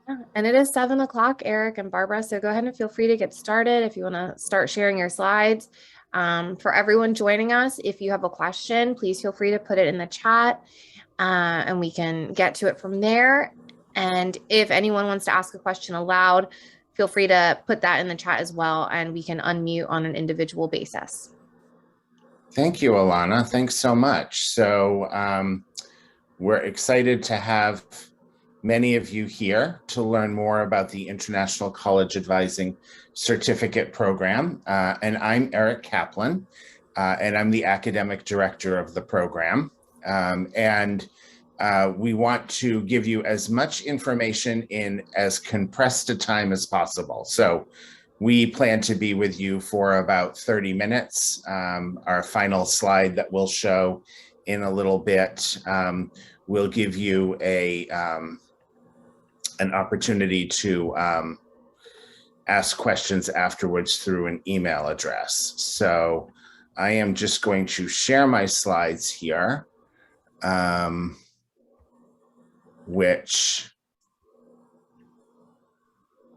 Yeah, and it is 7 o'clock, Eric and Barbara. So go ahead and feel free to get started if you want to start sharing your slides. For everyone joining us, if you have a question, please feel free to put it in the chat and we can get to it from there. And if anyone wants to ask a question aloud, feel free to put that in the chat as well, and we can unmute on an individual basis. Thank you, Alana. Thanks so much. So we're excited to have many of you here to learn more about the International College Advising Certificate Program. And I'm Eric Kaplan, and I'm the academic director of the program. We want to give you as much information in as compressed a time as possible. So we plan to be with you for about 30 minutes. Our final slide that we'll show in a little bit will give you an opportunity to ask questions afterwards through an email address. So I am just going to share my slides here, which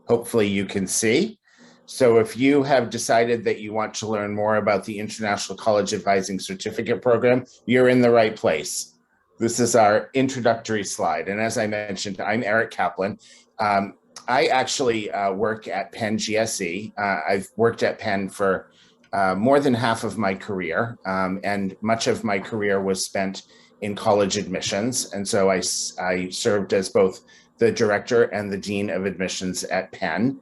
hopefully you can see. So if you have decided that you want to learn more about the International College Advising Certificate Program, you're in the right place. This is our introductory slide. And as I mentioned, I'm Eric Kaplan. I actually work at Penn GSE. I've worked at Penn for more than half of my career, and much of my career was spent in college admissions. And so I served as both the director and the dean of admissions at Penn,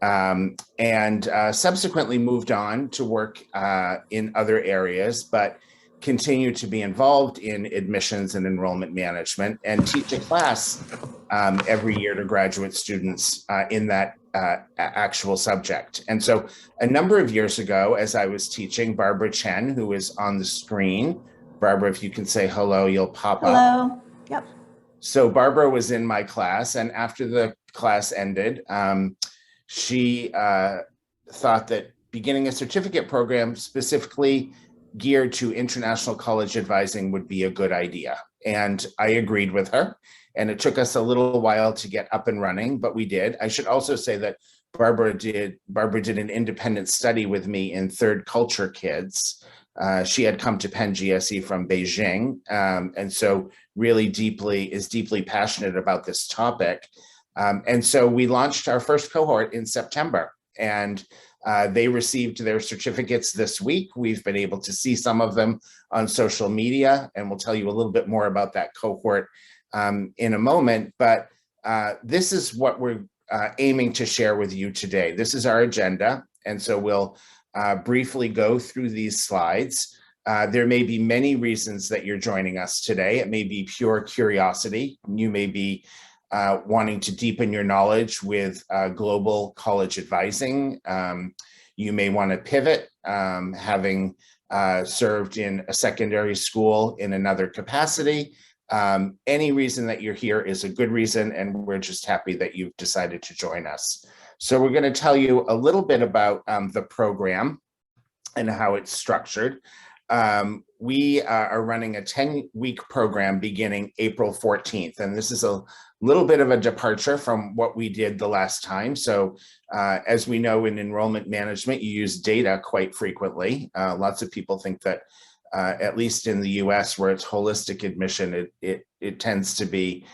and subsequently moved on to work in other areas, but continue to be involved in admissions and enrollment management and teach a class every year to graduate students in that actual subject. And so a number of years ago, as I was teaching, Barbara Chen, who is on the screen, Barbara, if you can say hello, you'll pop up. Hello. Yep. So Barbara was in my class, and after the class ended, she thought that beginning a certificate program specifically geared to international college advising would be a good idea. And I agreed with her. And it took us a little while to get up and running, but we did. I should also say that Barbara did an independent study with me in third culture kids. She had come to Penn GSE from Beijing, and so really is deeply passionate about this topic. And so we launched our first cohort in September, and they received their certificates this week. We've been able to see some of them on social media, and we'll tell you a little bit more about that cohort in a moment. But this is what we're aiming to share with you today. This is our agenda, and so we'll briefly go through these slides. There may be many reasons that you're joining us today. It may be pure curiosity. You may be wanting to deepen your knowledge with global college advising. You may want to pivot, having served in a secondary school in another capacity. Any reason that you're here is a good reason, and we're just happy that you've decided to join us. So we're going to tell you a little bit about the program and how it's structured. We are running a 10-week program beginning April 14th, and this is a little bit of a departure from what we did the last time. So as we know, in enrollment management, you use data quite frequently. Lots of people think that at least in the US, where it's holistic admission, it tends to be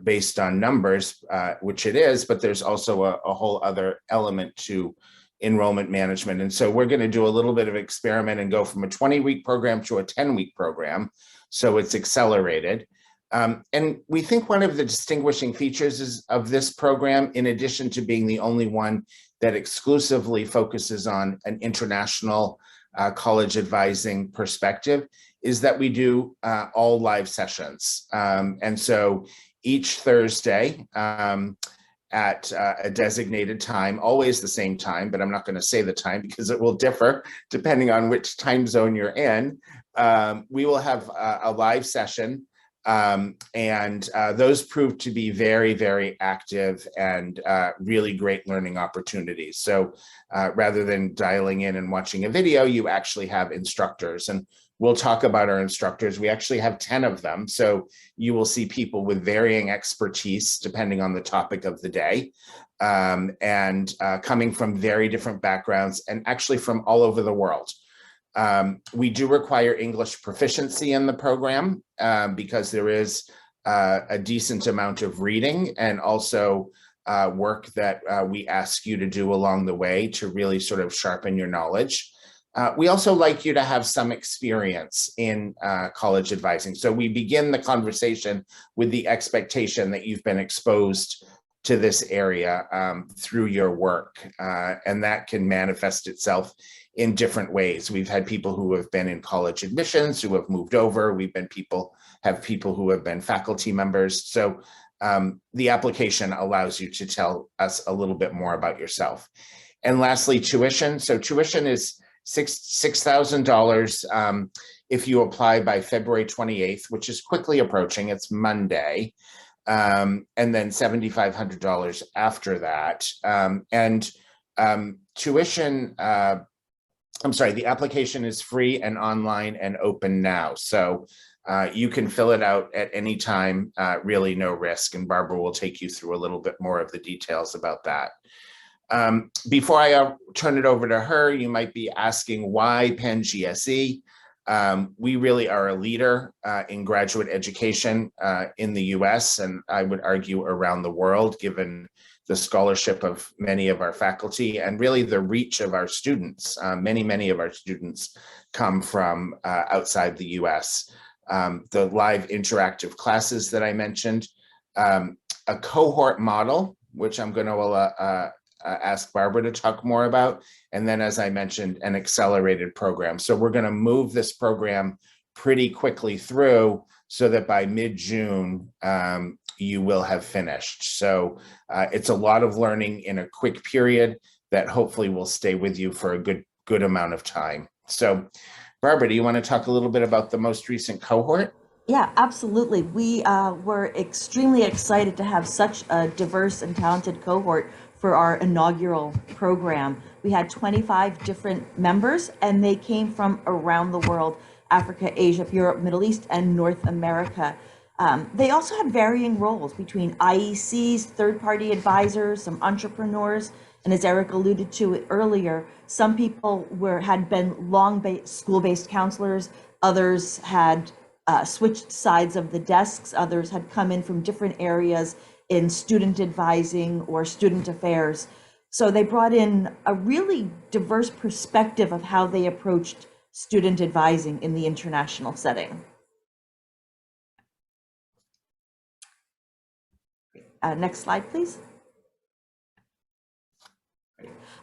based on numbers, which it is, but there's also a whole other element to enrollment management. And so we're going to do a little bit of experiment and go from a 20-week program to a 10-week program. So it's accelerated. And we think one of the distinguishing features of this program, in addition to being the only one that exclusively focuses on an international college advising perspective, is that we do all live sessions. And so each Thursday at a designated time, always the same time, but I'm not going to say the time because it will differ depending on which time zone you're in. We will have a live session, and those prove to be very, very active and really great learning opportunities. So rather than dialing in and watching a video, you actually have instructors. And We'll talk about our instructors. We actually have 10 of them. So you will see people with varying expertise depending on the topic of the day, and coming from very different backgrounds and actually from all over the world. We do require English proficiency in the program because there is a decent amount of reading and also work that we ask you to do along the way to really sort of sharpen your knowledge. We also like you to have some experience in college advising. So we begin the conversation with the expectation that you've been exposed to this area through your work, and that can manifest itself in different ways. We've had people who have been in college admissions who have moved over. We've been people who have been faculty members. So the application allows you to tell us a little bit more about yourself. And lastly, tuition. So tuition is $6,000 if you apply by February 28th, which is quickly approaching. It's Monday. And then $7,500 after that. Tuition, the application is free and online and open now. So you can fill it out at any time, really no risk. And Barbara will take you through a little bit more of the details about that. Before I turn it over to her, you might be asking why Penn GSE? We really are a leader in graduate education in the US, and I would argue around the world, given the scholarship of many of our faculty and really the reach of our students. Many of our students come from outside the US. The live interactive classes that I mentioned, a cohort model, which I'm going to ask Barbara to talk more about. And then, as I mentioned, an accelerated program. So we're going to move this program pretty quickly through so that by mid-June, you will have finished. So it's a lot of learning in a quick period that hopefully will stay with you for a good amount of time. So Barbara, do you want to talk a little bit about the most recent cohort? Yeah, absolutely. We were extremely excited to have such a diverse and talented cohort for our inaugural program. We had 25 different members, and they came from around the world: Africa, Asia, Europe, Middle East, and North America. They also had varying roles between IECs, third-party advisors, some entrepreneurs, and as Eric alluded to it earlier, some people had been school-based counselors, others had switched sides of the desks, others had come in from different areas in student advising or student affairs. So they brought in a really diverse perspective of how they approached student advising in the international setting. Next slide, please.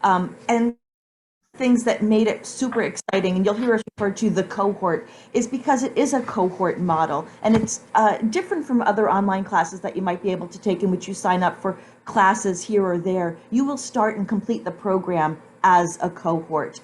And things that made it super exciting, and you'll hear us refer to the cohort, is because it is a cohort model, and it's different from other online classes that you might be able to take in which you sign up for classes here or there. You will start and complete the program as a cohort.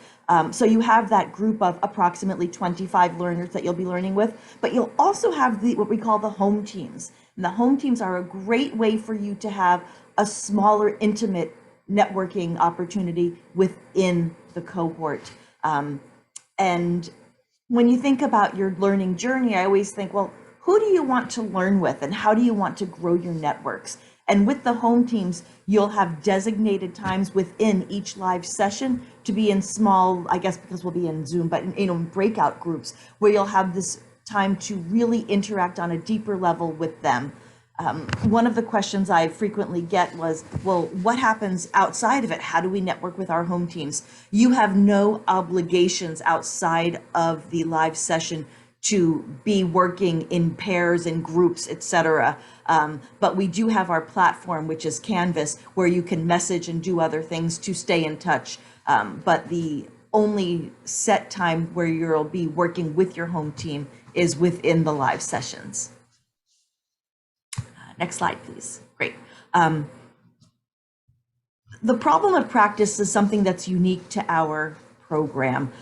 So you have that group of approximately 25 learners that you'll be learning with, but you'll also have what we call the home teams. And the home teams are a great way for you to have a smaller, intimate networking opportunity within the cohort. And when you think about your learning journey, I always think, well, who do you want to learn with and how do you want to grow your networks? And with the home teams, you'll have designated times within each live session to be in small, I guess because we'll be in Zoom, but in breakout groups where you'll have this time to really interact on a deeper level with them. One of the questions I frequently get was, well, what happens outside of it? How do we network with our home teams? You have no obligations outside of the live session to be working in pairs and groups, etc. But we do have our platform, which is Canvas, where you can message and do other things to stay in touch. But the only set time where you'll be working with your home team is within the live sessions. Next slide, please. Great. The problem of practice is something that's unique to our program.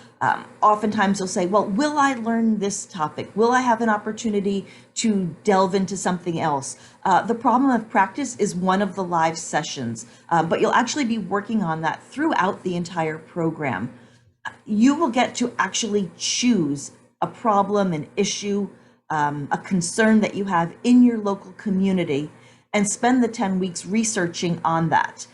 Oftentimes you'll say, well, will I learn this topic? Will I have an opportunity to delve into something else? The problem of practice is one of the live sessions, but you'll actually be working on that throughout the entire program. You will get to actually choose a problem, an issue, a concern that you have in your local community, and spend the 10 weeks researching on that.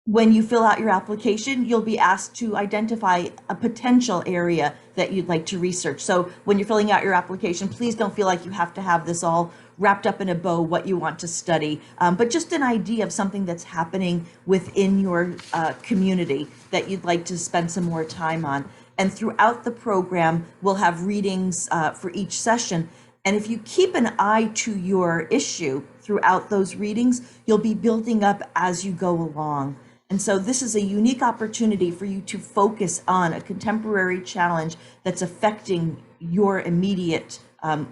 When you fill out your application, you'll be asked to identify a potential area that you'd like to research. So when you're filling out your application, please don't feel like you have to have this all wrapped up in a bow, what you want to study, but just an idea of something that's happening within your community that you'd like to spend some more time on. And throughout the program, we'll have readings for each session. And if you keep an eye to your issue throughout those readings, you'll be building up as you go along. And so this is a unique opportunity for you to focus on a contemporary challenge that's affecting your immediate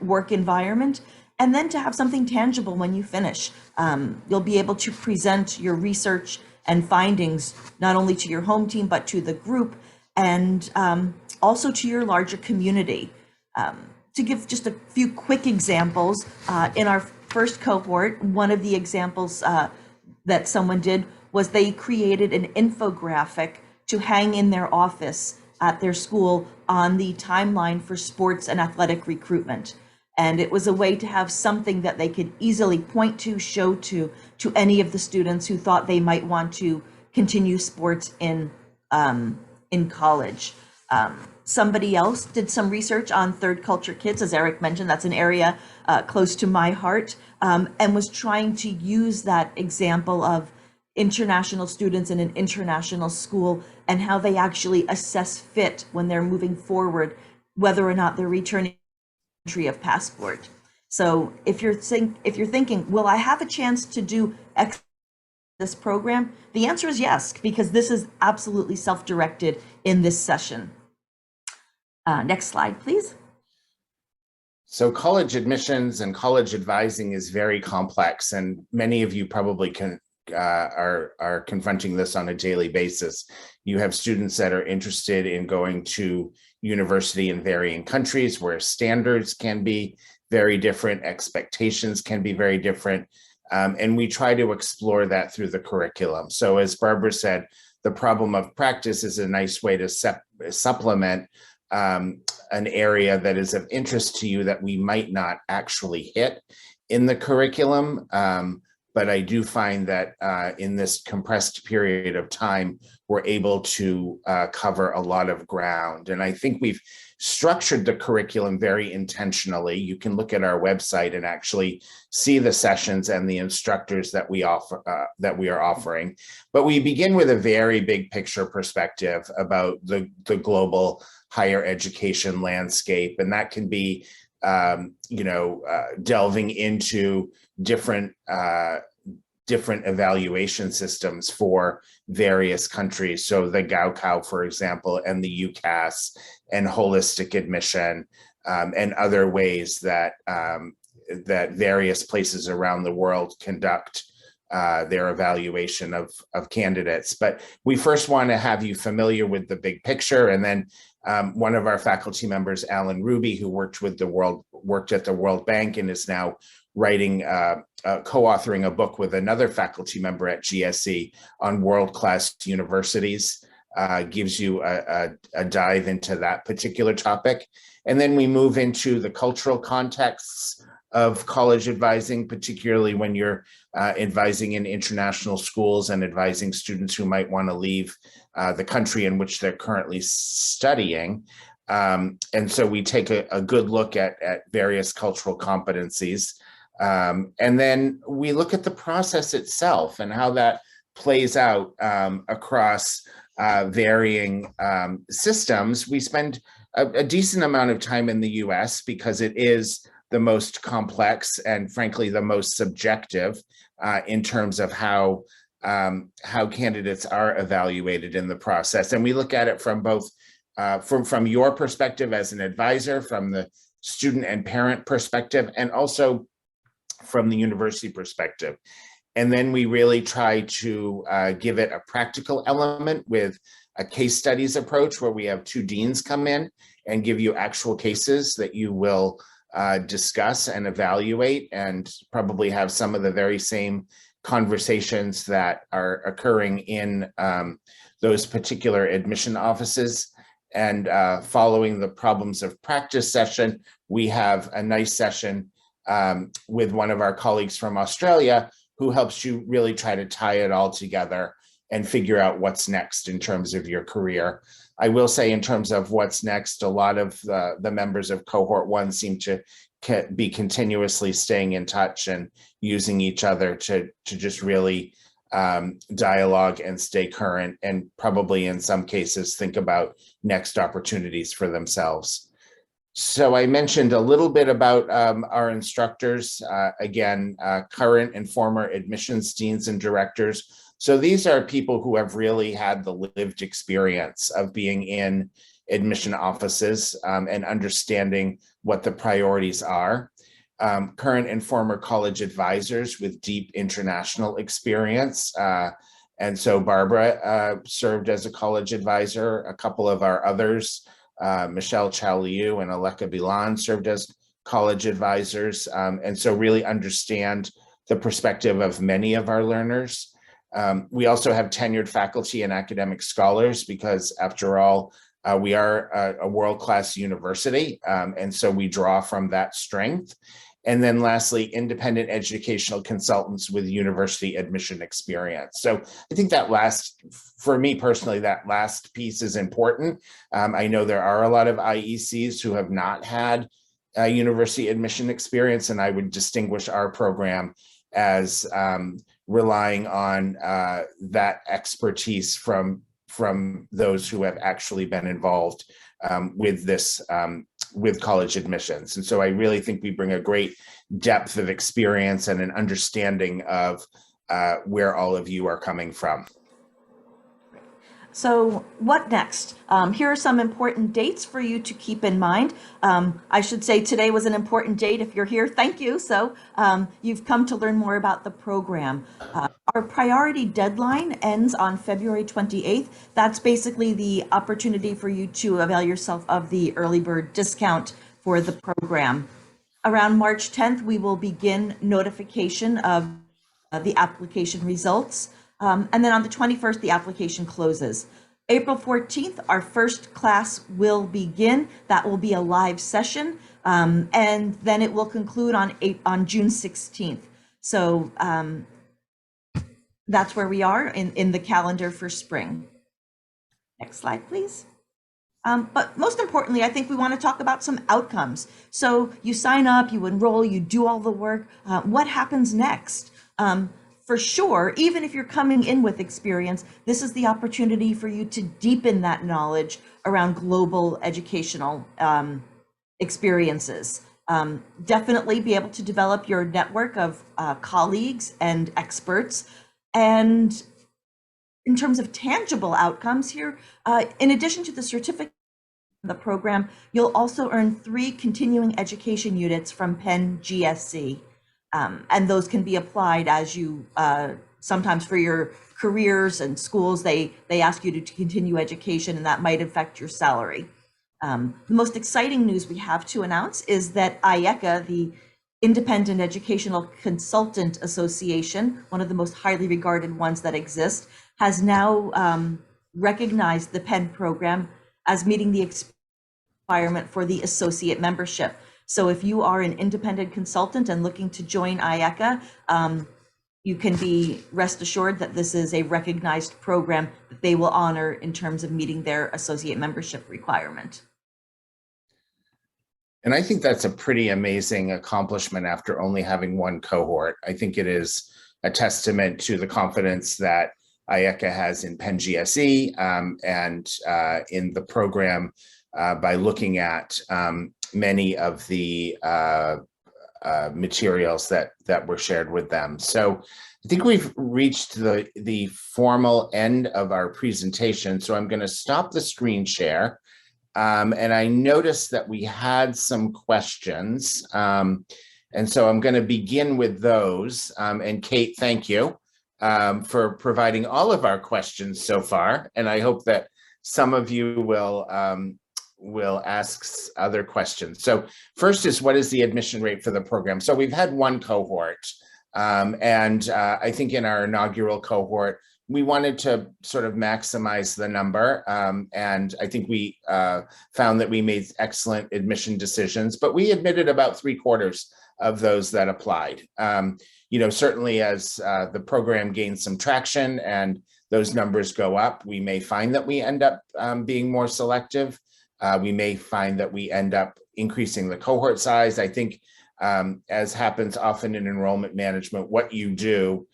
work environment, and then to have something tangible when you finish. You'll be able to present your research and findings not only to your home team, but to the group, and also to your larger community. To give just a few quick examples, in our first cohort, one of the examples that someone did was they created an infographic to hang in their office at their school on the timeline for sports and athletic recruitment. And it was a way to have something that they could easily point to, show to any of the students who thought they might want to continue sports in college. Somebody else did some research on third culture kids, as Eric mentioned, that's an area close to my heart, and was trying to use that example of international students in an international school and how they actually assess fit when they're moving forward, whether or not they're returning entry of passport. So if you're thinking, will I have a chance to do this program? The answer is yes, because this is absolutely self-directed in this session. Next slide, please. So college admissions and college advising is very complex, and many of you probably are confronting this on a daily basis. You have students that are interested in going to university in varying countries where standards can be very different, expectations can be very different, and we try to explore that through the curriculum. So as Barbara said, the problem of practice is a nice way to supplement an area that is of interest to you that we might not actually hit in the curriculum. But I do find that in this compressed period of time, we're able to cover a lot of ground. And I think we've structured the curriculum very intentionally. You can look at our website and actually see the sessions and the instructors that we offer, that we are offering. But we begin with a very big picture perspective about the global higher education landscape, and that can be delving into different evaluation systems for various countries. So the Gaokao, for example, and the UCAS, and holistic admission, and other ways that that various places around the world conduct their evaluation of candidates. But we first want to have you familiar with the big picture, and then one of our faculty members, Alan Ruby, who worked at the World Bank and is now writing, co-authoring a book with another faculty member at GSE on world-class universities, gives you a dive into that particular topic. And then we move into the cultural contexts of college advising, particularly when you're advising in international schools and advising students who might want to leave the country in which they're currently studying. And so we take a good look at various cultural competencies. And then we look at the process itself and how that plays out across varying systems. We spend a decent amount of time in the US because it is the most complex and frankly the most subjective in terms of how candidates are evaluated in the process. And we look at it from both from your perspective as an advisor, from the student and parent perspective, and also from the university perspective. And then we really try to give it a practical element with a case studies approach, where we have two deans come in and give you actual cases that you will discuss and evaluate, and probably have some of the very same conversations that are occurring in those particular admission offices. And following the problems of practice session, we have a nice session with one of our colleagues from Australia who helps you really try to tie it all together and figure out what's next in terms of your career. I will say, in terms of what's next, a lot of the members of cohort 1 seem to be continuously staying in touch and using each other to just really dialogue and stay current, and probably in some cases think about next opportunities for themselves. So I mentioned a little bit about our instructors, again, current and former admissions deans and directors. So these are people who have really had the lived experience of being in admission offices and understanding what the priorities are. Current and former college advisors with deep international experience. And so Barbara served as a college advisor. A couple of our others, Michelle Chao-Liu and Aleka Bilan, served as college advisors. And so really understand the perspective of many of our learners. We also have tenured faculty and academic scholars because, after all, we are a world-class university. And so we draw from that strength. And then lastly, independent educational consultants with university admission experience. So I think that for me personally, that last piece is important. I know there are a lot of IECs who have not had university admission experience, and I would distinguish our program as relying on that expertise from those who have actually been involved with this, with college admissions. And so I really think we bring a great depth of experience and an understanding of where all of you are coming from. So what next? Here are some important dates for you to keep in mind. I should say today was an important date. If you're here, thank you. So you've come to learn more about the program. Our priority deadline ends on February 28th. That's basically the opportunity for you to avail yourself of the early bird discount for the program. Around March 10th, we will begin notification of the application results. And then on the 21st, the application closes. April 14th, our first class will begin. That will be a live session. And then it will conclude on June 16th. So that's where we are in the calendar for spring. Next slide, please. But most importantly, I think we want to talk about some outcomes. So you sign up, you enroll, you do all the work. What happens next? For sure, even if you're coming in with experience, this is the opportunity for you to deepen that knowledge around global educational experiences. Definitely be able to develop your network of colleagues and experts. And in terms of tangible outcomes here, in addition to the certificate of the program, you'll also earn 3 continuing education units from Penn GSE. And those can be applied as you, sometimes for your careers and schools, they ask you to continue education, and that might affect your salary. The most exciting news we have to announce is that IECA, the Independent Educational Consultant Association, one of the most highly regarded ones that exist, has now recognized the Penn program as meeting the requirement for the associate membership. So if you are an independent consultant and looking to join IECA, you can be rest assured that this is a recognized program that they will honor in terms of meeting their associate membership requirement. And I think that's a pretty amazing accomplishment after only having one cohort. I think it is a testament to the confidence that IECA has in Penn GSE and in the program by looking at many of the materials that were shared with them. So I think we've reached the formal end of our presentation. So I'm going to stop the screen share. And I noticed that we had some questions. And so I'm going to begin with those. And Kate, thank you for providing all of our questions so far. And I hope that some of you will ask other questions. So first is, what is the admission rate for the program? So we've had one cohort. And I think in our inaugural cohort, we wanted to sort of maximize the number. And I think we found that we made excellent admission decisions, but we admitted about 3/4 of those that applied. Certainly as the program gains some traction and those numbers go up, we may find that we end up being more selective. We may find that we end up increasing the cohort size. I think as happens often in enrollment management, what you do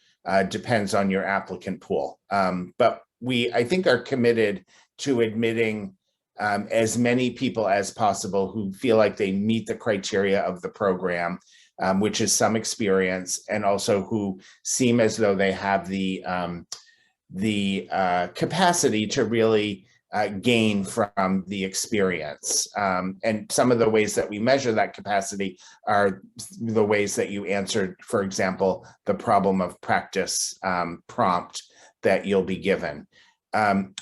depends on your applicant pool. But we, I think, are committed to admitting as many people as possible who feel like they meet the criteria of the program, which is some experience, and also who seem as though they have the capacity to really gain from the experience. And some of the ways that we measure that capacity are the ways that you answered, for example, the problem of practice prompt that you'll be given.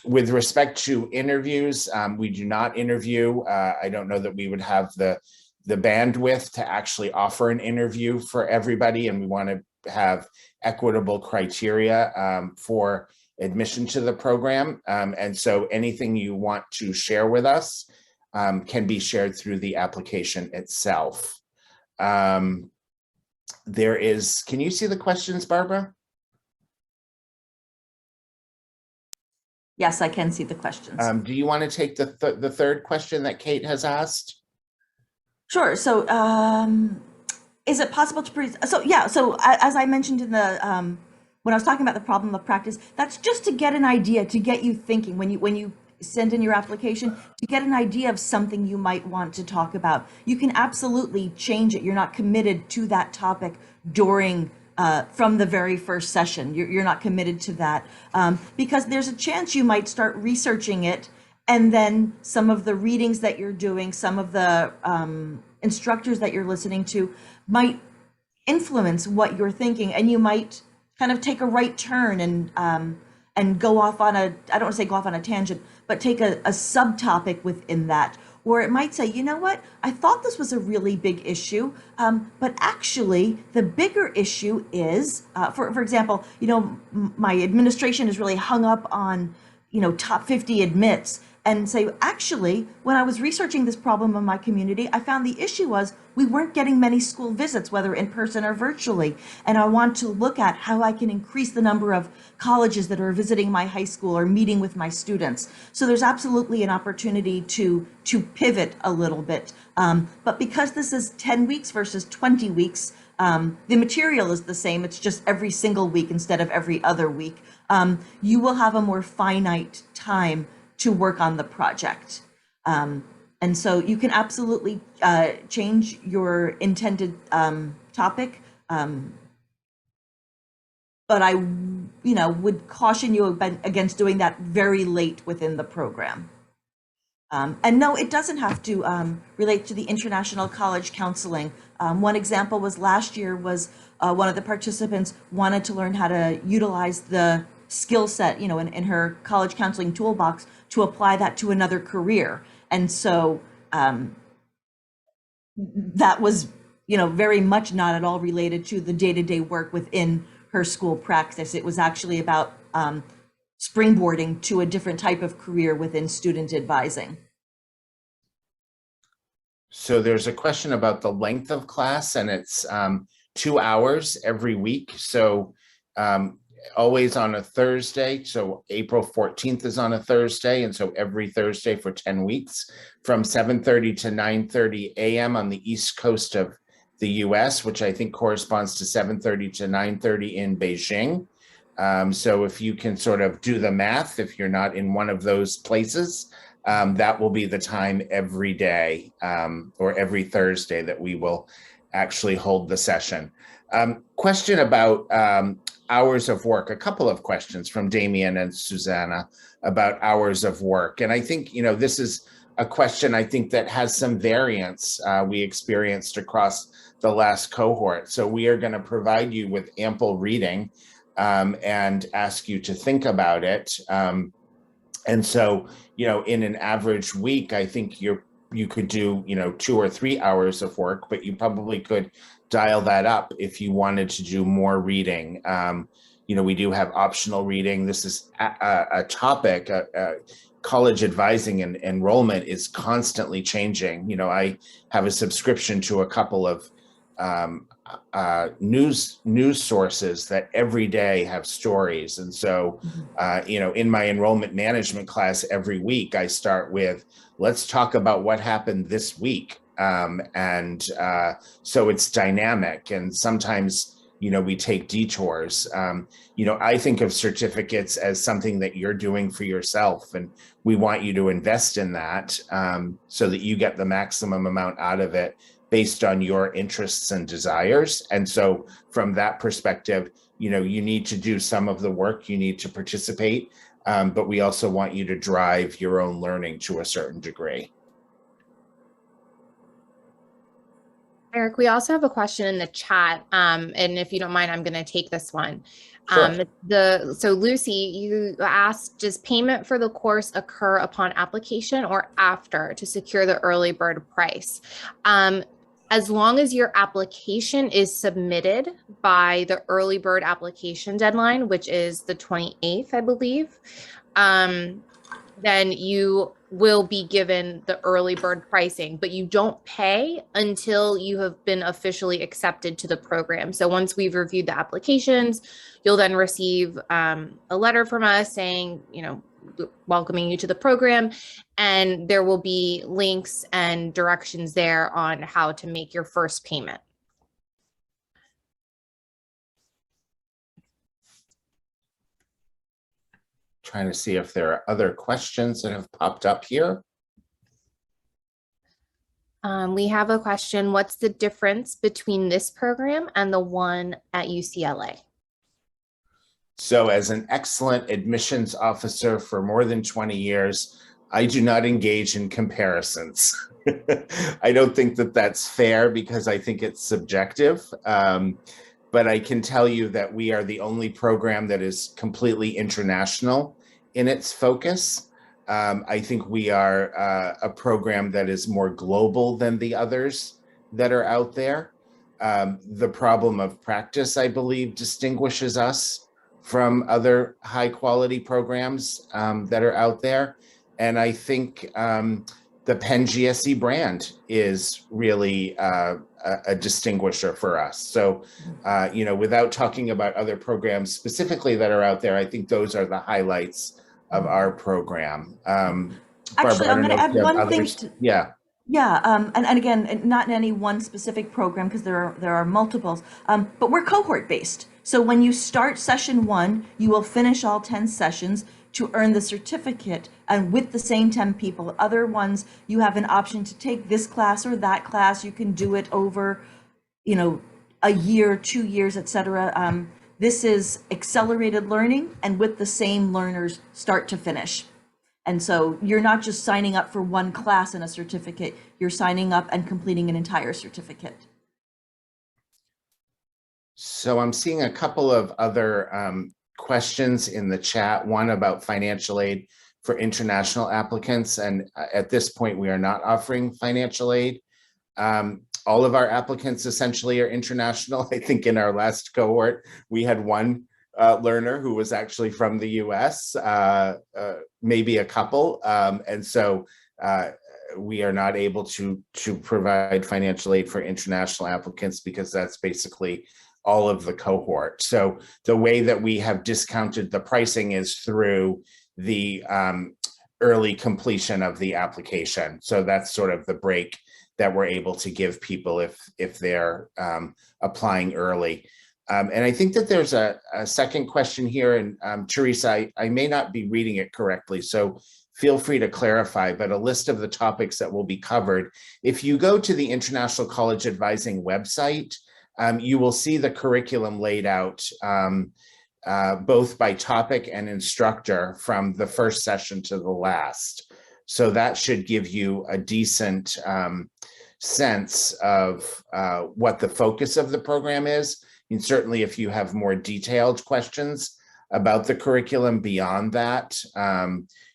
With respect to interviews, we do not interview. I don't know that we would have the bandwidth to actually offer an interview for everybody, and we want to have equitable criteria for admission to the program. And so anything you want to share with us can be shared through the application itself. Can you see the questions, Barbara? Yes, I can see the questions. Do you want to take the third question that Kate has asked? Sure. So is it possible to so as I mentioned in the when I was talking about the problem of practice, that's just to get an idea, to get you thinking when you send in your application, to get an idea of something you might want to talk about. You can absolutely change it. You're not committed to that topic during from the very first session. You're not committed to that because there's a chance you might start researching it, and then some of the readings that you're doing, some of the instructors that you're listening to might influence what you're thinking, and you might kind of take a right turn and go off on I don't want to say go off on a tangent, but take a subtopic within that. Or it might say, you know what, I thought this was a really big issue, but actually the bigger issue is, for example, my administration is really hung up on, top 50 admits, and say, actually, when I was researching this problem in my community, I found the issue was we weren't getting many school visits, whether in person or virtually. And I want to look at how I can increase the number of colleges that are visiting my high school or meeting with my students. So there's absolutely an opportunity to pivot a little bit. But because this is 10 weeks versus 20 weeks, the material is the same. It's just every single week instead of every other week. You will have a more finite time to work on the project. And so you can absolutely change your intended topic. But I, would caution you against doing that very late within the program. And no, it doesn't have to relate to the International College Counseling. One example was last year was one of the participants wanted to learn how to utilize the skill set, in her college counseling toolbox to apply that to another career. And so that was, very much not at all related to the day-to-day work within her school practice. It was actually about springboarding to a different type of career within student advising. So there's a question about the length of class, and it's 2 hours every week. So always on a Thursday. So April 14th is on a Thursday. And so every Thursday for 10 weeks from 7:30 to 9:30 a.m. on the East Coast of the US, which I think corresponds to 7:30 to 9:30 in Beijing. So if you can sort of do the math, if you're not in one of those places, that will be the time every day or every Thursday that we will actually hold the session. Question about hours of work. A couple of questions from Damien and Susanna about hours of work. And I think, this is a question I think that has some variance we experienced across the last cohort. So we are going to provide you with ample reading and ask you to think about it. And so, in an average week, I think you could do, 2 or 3 hours of work, but you probably could dial that up if you wanted to do more reading. we do have optional reading. This is a topic. College advising and enrollment is constantly changing. I have a subscription to a couple of news sources that every day have stories. And so, in my enrollment management class every week, I start with, let's talk about what happened this week. So it's dynamic, and sometimes, we take detours. I think of certificates as something that you're doing for yourself, and we want you to invest in that so that you get the maximum amount out of it based on your interests and desires. And so from that perspective, you need to do some of the work, you need to participate, but we also want you to drive your own learning to a certain degree. Eric, we also have a question in the chat, and if you don't mind, I'm going to take this one. Sure. So Lucy, you asked, does payment for the course occur upon application or after to secure the early bird price? As long as your application is submitted by the early bird application deadline, which is the 28th, I believe, then you will be given the early bird pricing, but you don't pay until you have been officially accepted to the program. So once we've reviewed the applications, you'll then receive a letter from us saying, welcoming you to the program, and there will be links and directions there on how to make your first payment. Trying to see if there are other questions that have popped up here. We have a question. What's the difference between this program and the one at UCLA? So as an excellent admissions officer for more than 20 years, I do not engage in comparisons. I don't think that that's fair because I think it's subjective. But I can tell you that we are the only program that is completely international in its focus. I think we are a program that is more global than the others that are out there. The problem of practice, I believe, distinguishes us from other high quality programs that are out there. And I think the Penn GSE brand is really a distinguisher for us. So, without talking about other programs specifically that are out there, I think those are the highlights of our program. Actually, Barbara, I'm going to add one others. thing. Yeah. Yeah, and again, not in any one specific program because there are multiples, but we're cohort based. So when you start session 1, you will finish all 10 sessions to earn the certificate, and with the same 10 people. Other ones, you have an option to take this class or that class. You can do it over, a year, 2 years, etc. This is accelerated learning, and with the same learners start to finish. And so you're not just signing up for one class and a certificate, you're signing up and completing an entire certificate. So I'm seeing a couple of other questions in the chat, one about financial aid for international applicants. And at this point, we are not offering financial aid. All of our applicants essentially are international. I think in our last cohort, we had one learner who was actually from the US, maybe a couple. And so we are not able to provide financial aid for international applicants because that's basically all of the cohort. So the way that we have discounted the pricing is through the early completion of the application. So that's sort of the break that we're able to give people if they're applying early. And I think that there's a second question here, and Teresa, I may not be reading it correctly, so feel free to clarify, but a list of the topics that will be covered. If you go to the International College Advising website, you will see the curriculum laid out both by topic and instructor from the first session to the last. So that should give you a decent sense of what the focus of the program is. And certainly if you have more detailed questions about the curriculum beyond that,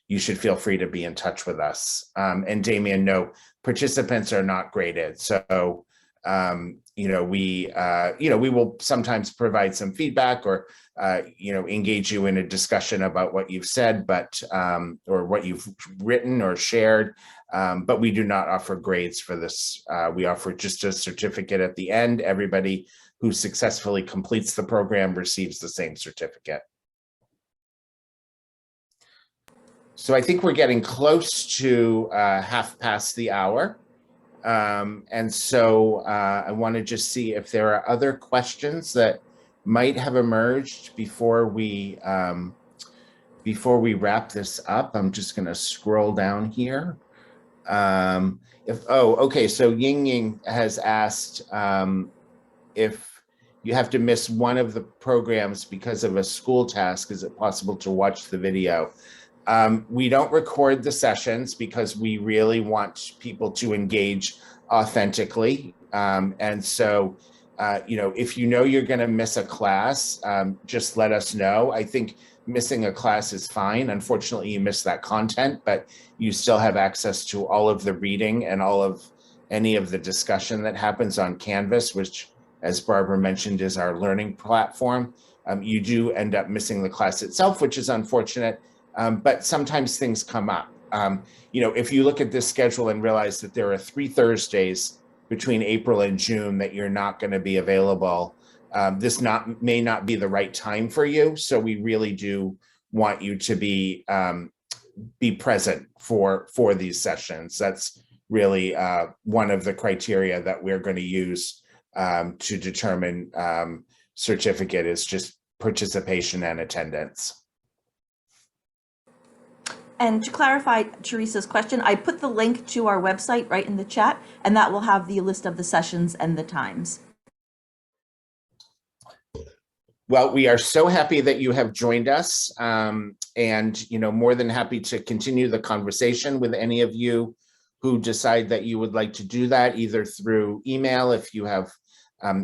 you should feel free to be in touch with us. And Damien, no, participants are not graded. So we will sometimes provide some feedback or engage you in a discussion about what you've said, but or what you've written or shared. But we do not offer grades for this. We offer just a certificate at the end. Everybody who successfully completes the program receives the same certificate. So I think we're getting close to half past the hour. And so I want to just see if there are other questions that might have emerged before we wrap this up. I'm just going to scroll down here. Okay. So Ying Ying has asked if you have to miss one of the programs because of a school task, is it possible to watch the video? We don't record the sessions because we really want people to engage authentically. And so, if you're going to miss a class, just let us know. I think missing a class is fine. Unfortunately, you miss that content, but you still have access to all of the reading and any of the discussion that happens on Canvas, which, as Barbara mentioned, is our learning platform. You do end up missing the class itself, which is unfortunate. But sometimes things come up. If you look at this schedule and realize that there are 3 Thursdays between April and June that you're not going to be available, this may not be the right time for you. So we really do want you to be present for these sessions. That's really one of the criteria that we're going to use to determine certificate, is just participation and attendance. And to clarify Teresa's question, I put the link to our website right in the chat, and that will have the list of the sessions and the times. Well, we are so happy that you have joined us, and more than happy to continue the conversation with any of you who decide that you would like to do that, either through email if you have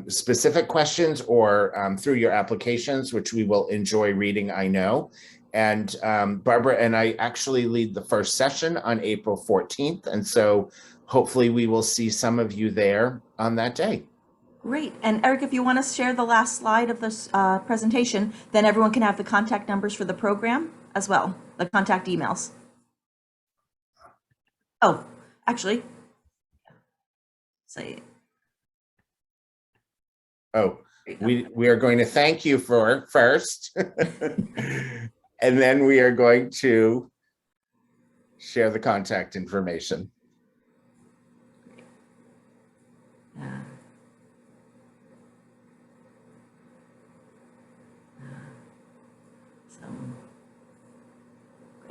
specific questions, or through your applications, which we will enjoy reading, I know. And Barbara and I actually lead the first session on April 14th. And so hopefully we will see some of you there on that day. Great. And Eric, if you want to share the last slide of this presentation, then everyone can have the contact numbers for the program as well, the contact emails. Oh, actually, say. Oh, we are going to thank you first. And then we are going to share the contact information.